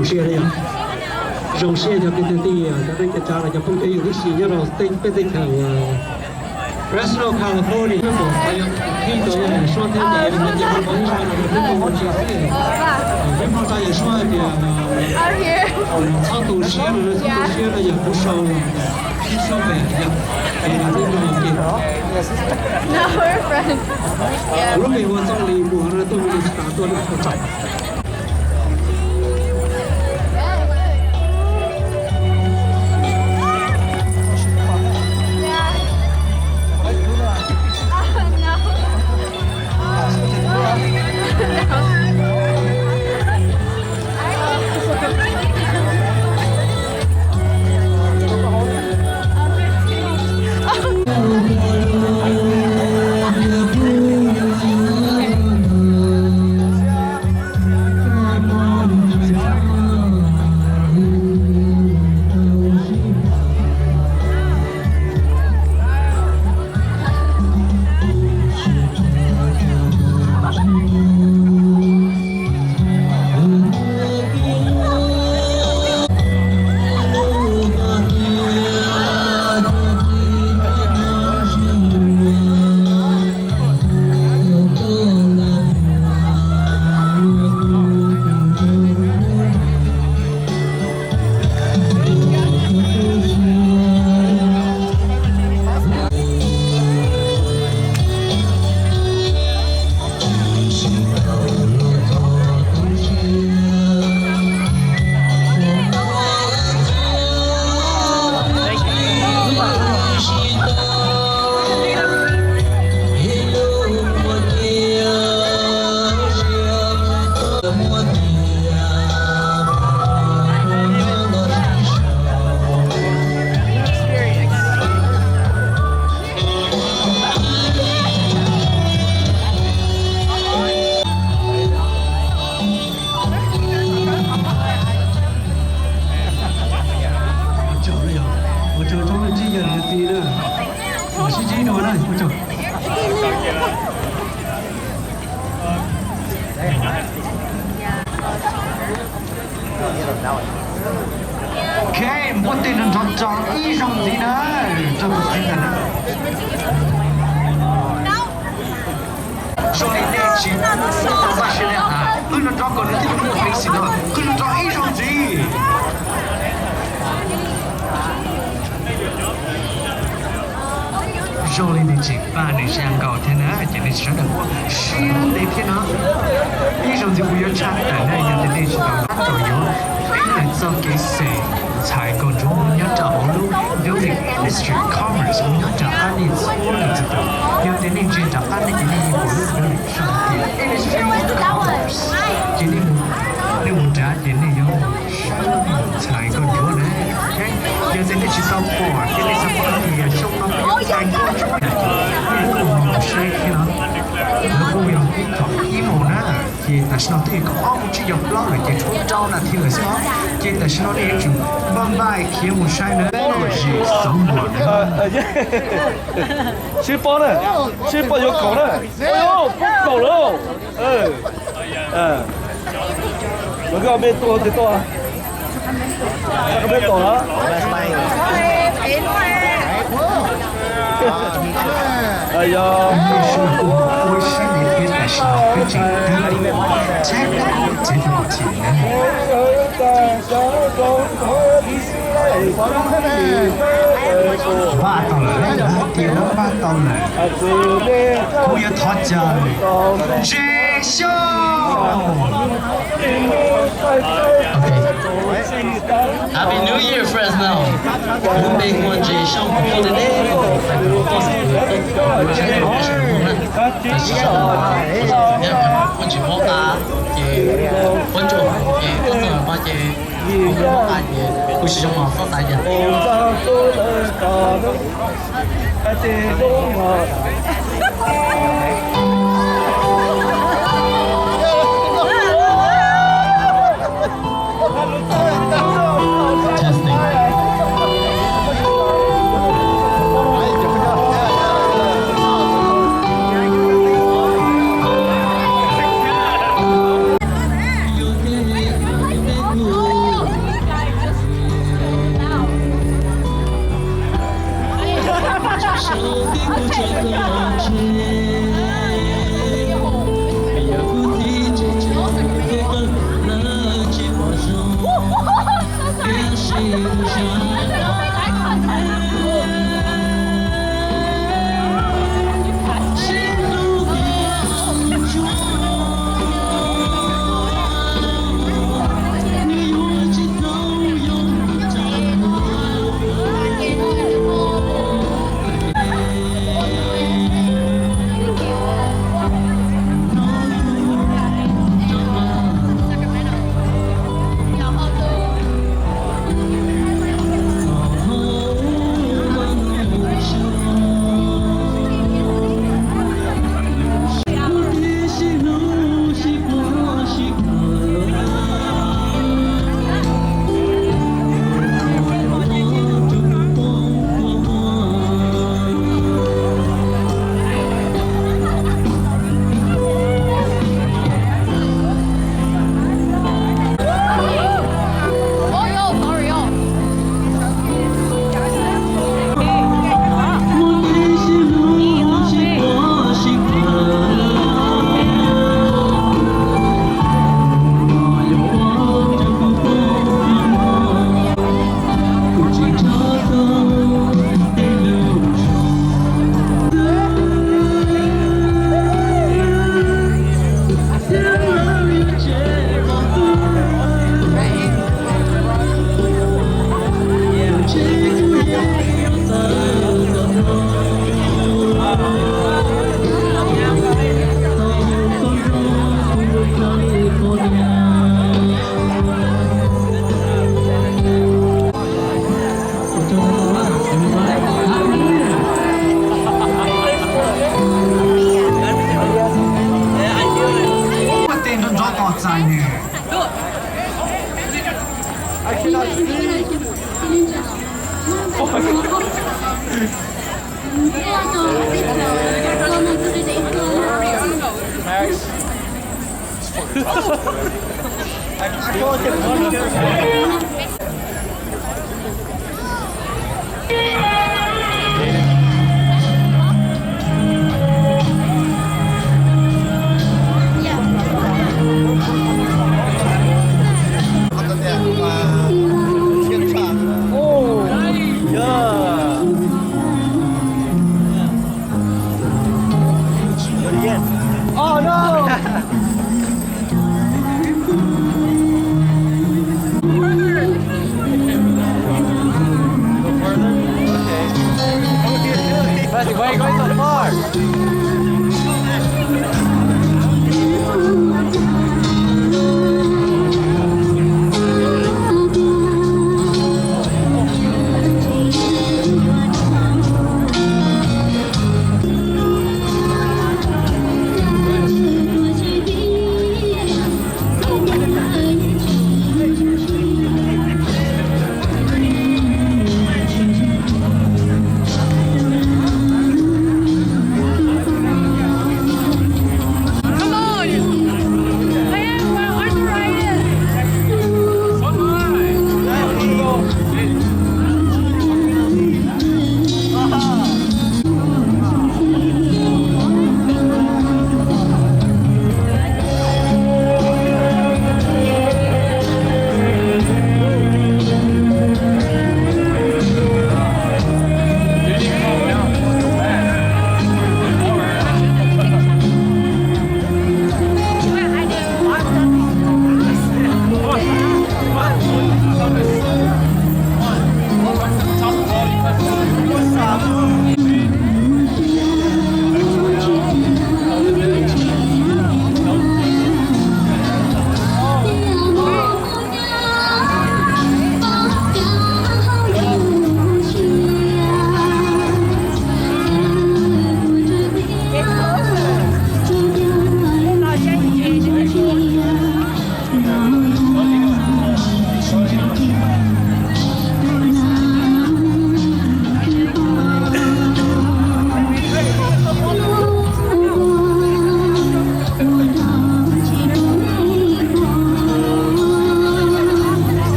rau xe đây à rau xe cho cái tên đi cho nên cái cha là cho phong thủy những cái gì cho rau tên bên tên thằng Fresno California cái bộ phải khi tôi xoa theo để mình nhận được những cái cái bộ một chiếc xe cái bộ ta也说的长途xe rồi长途xe là也不收收费呀，给那种给。No, we're friends. Yeah. 如果美国总理我呢都没打多的口罩。OK， 我对人找衣裳子呢，这不是的呢。说你那起，我是的啊，人找个人就不费心了，人找衣裳子。说你那起，把你想搞天呢，今天说的我是那天呢，衣裳子不要穿的呢，有的那起到哪都有。做幾時才個種一就好咯 ，building industry commerce 唔一就啱啲錯你知道，有啲呢轉就啱啲嘅呢啲部都有嚟上嘅 industry commerce， 嘅呢呢換扎嘅呢有才個種咧 ，OK， 有啲呢轉到貨，嘅呢什麼嘅上到才個種咧，唔使嘅啦，如果用呢個衣服呢？但是呢，对个澳洲有不老的接触，找那听了什么？但是呢，那种慢慢天无山呢，是生活的。吃饱了，吃饱有口了，哎呦，不口了，我个没多得多啊，那个没多了。哎呀，我是那边的是老北京的，才不这个钱挖到了，地方挖到了，我要讨价，绝秀。Happy New Year, Fresno! We'll make one J show for the day. Quân chỉ mô ta, quân chủ, quân chủ mà chỉ quân ta chỉ quân sử dụng mà phát tại Hãy subscribe cho kênh Ghiền Mì Gõ để không bỏ lỡ 手并不这个知，也不提这就飞奔了计划中，别心上。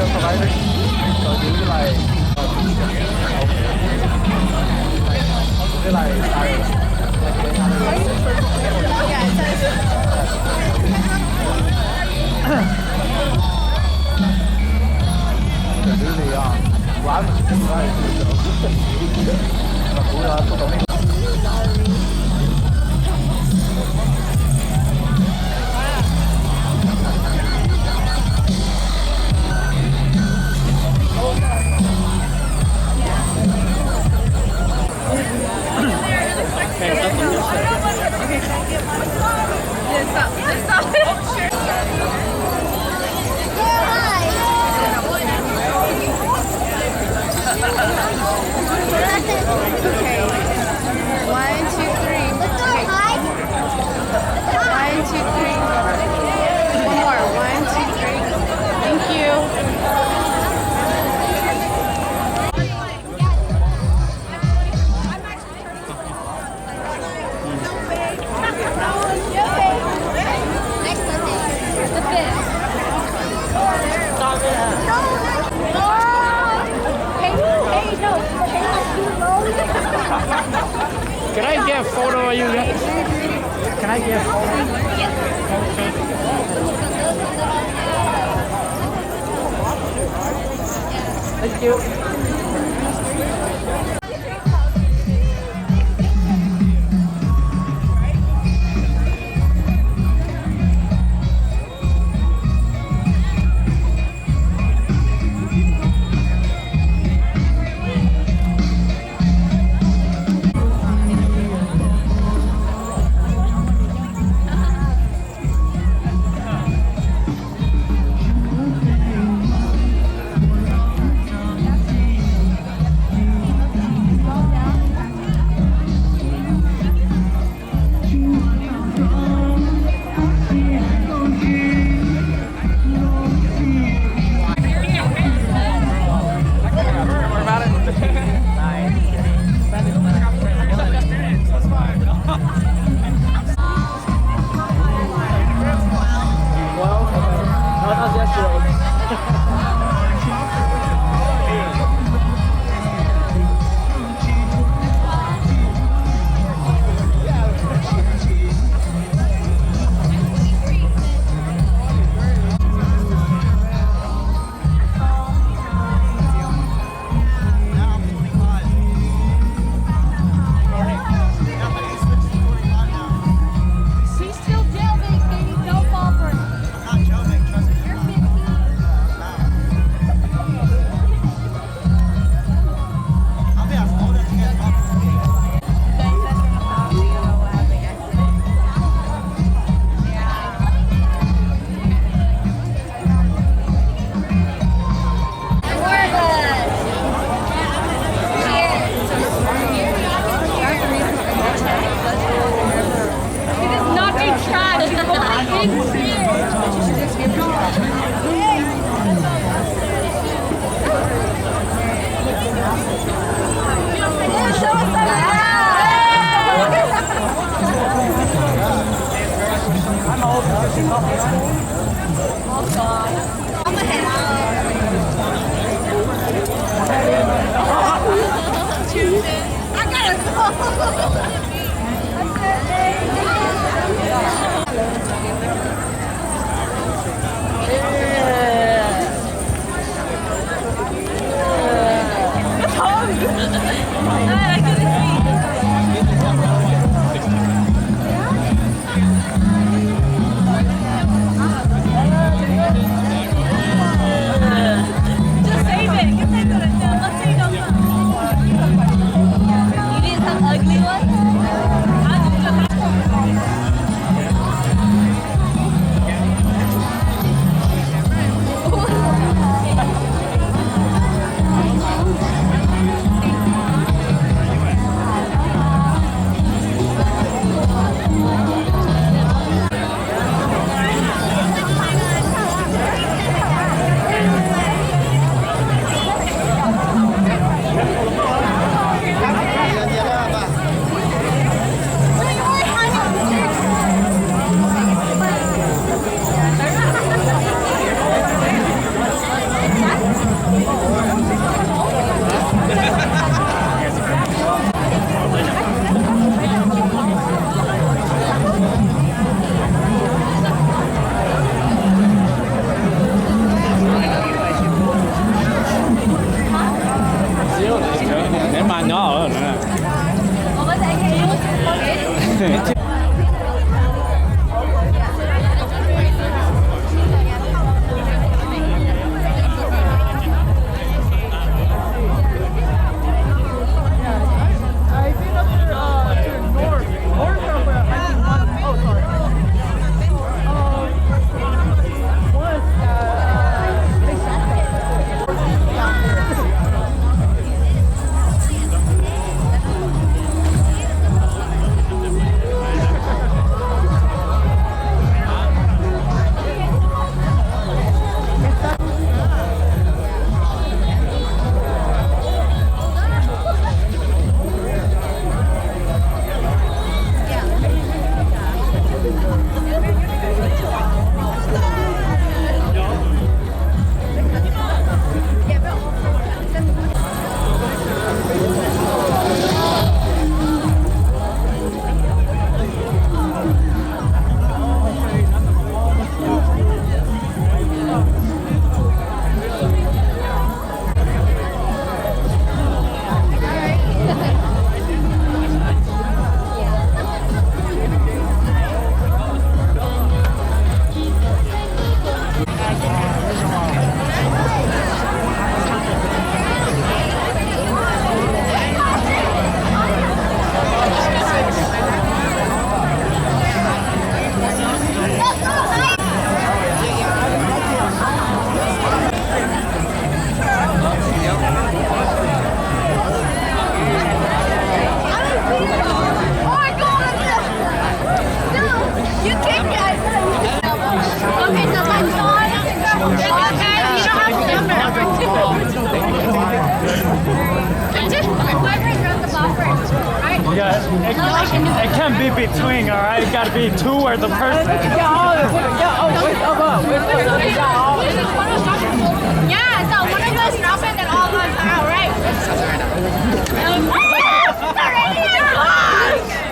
Okay. 1, 2, 3. Okay. 1, 2, 3. One more. 1, 2, 3. Thank you. Can I get a photo of you guys? Can I get a photo? Thank you. Yeah, it can't be between, all right? It gotta be two or the person. Yeah, so one of us drop it and all of us are out, right?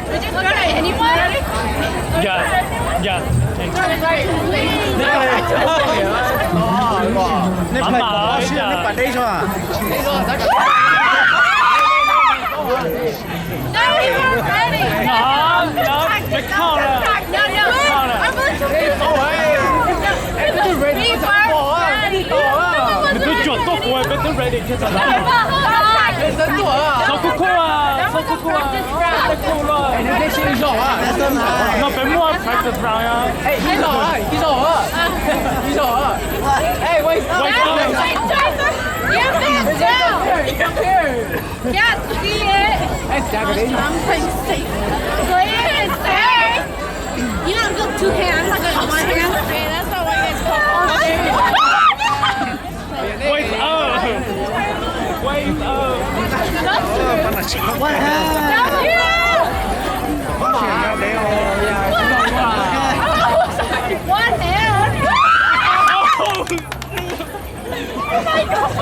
Did you throw it at anyone? Yeah. No, he was ready. No, count it. ready 其實啦。手酷酷啊，手酷酷啊，太酷了！你可以先走啊，那本末 practice round 呀。哎，你走啊，你走啊，你走啊。哎，wait You been down. Yeah, see it. I'm playing safe. Play it safe. You don't go two hands. I got one hand. That's not why it's called. Wait up. Wait up. What happened? One hand. Oh my God.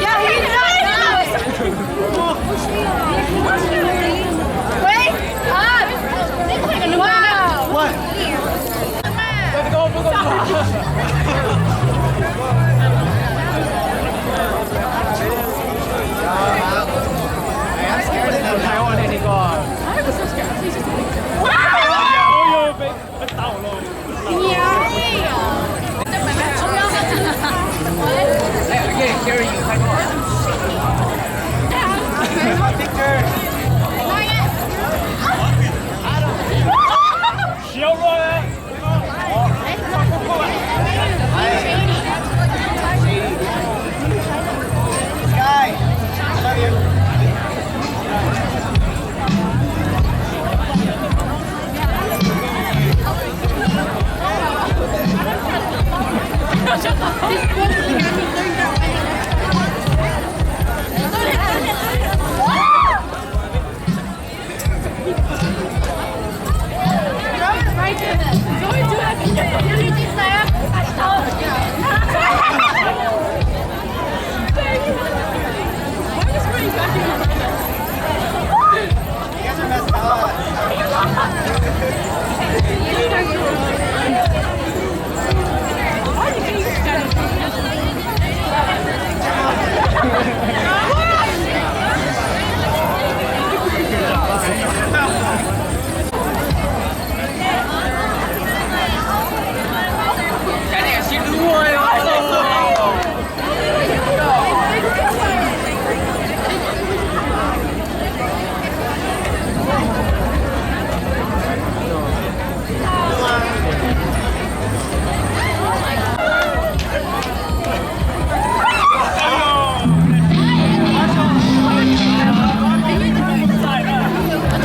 Yeah, he's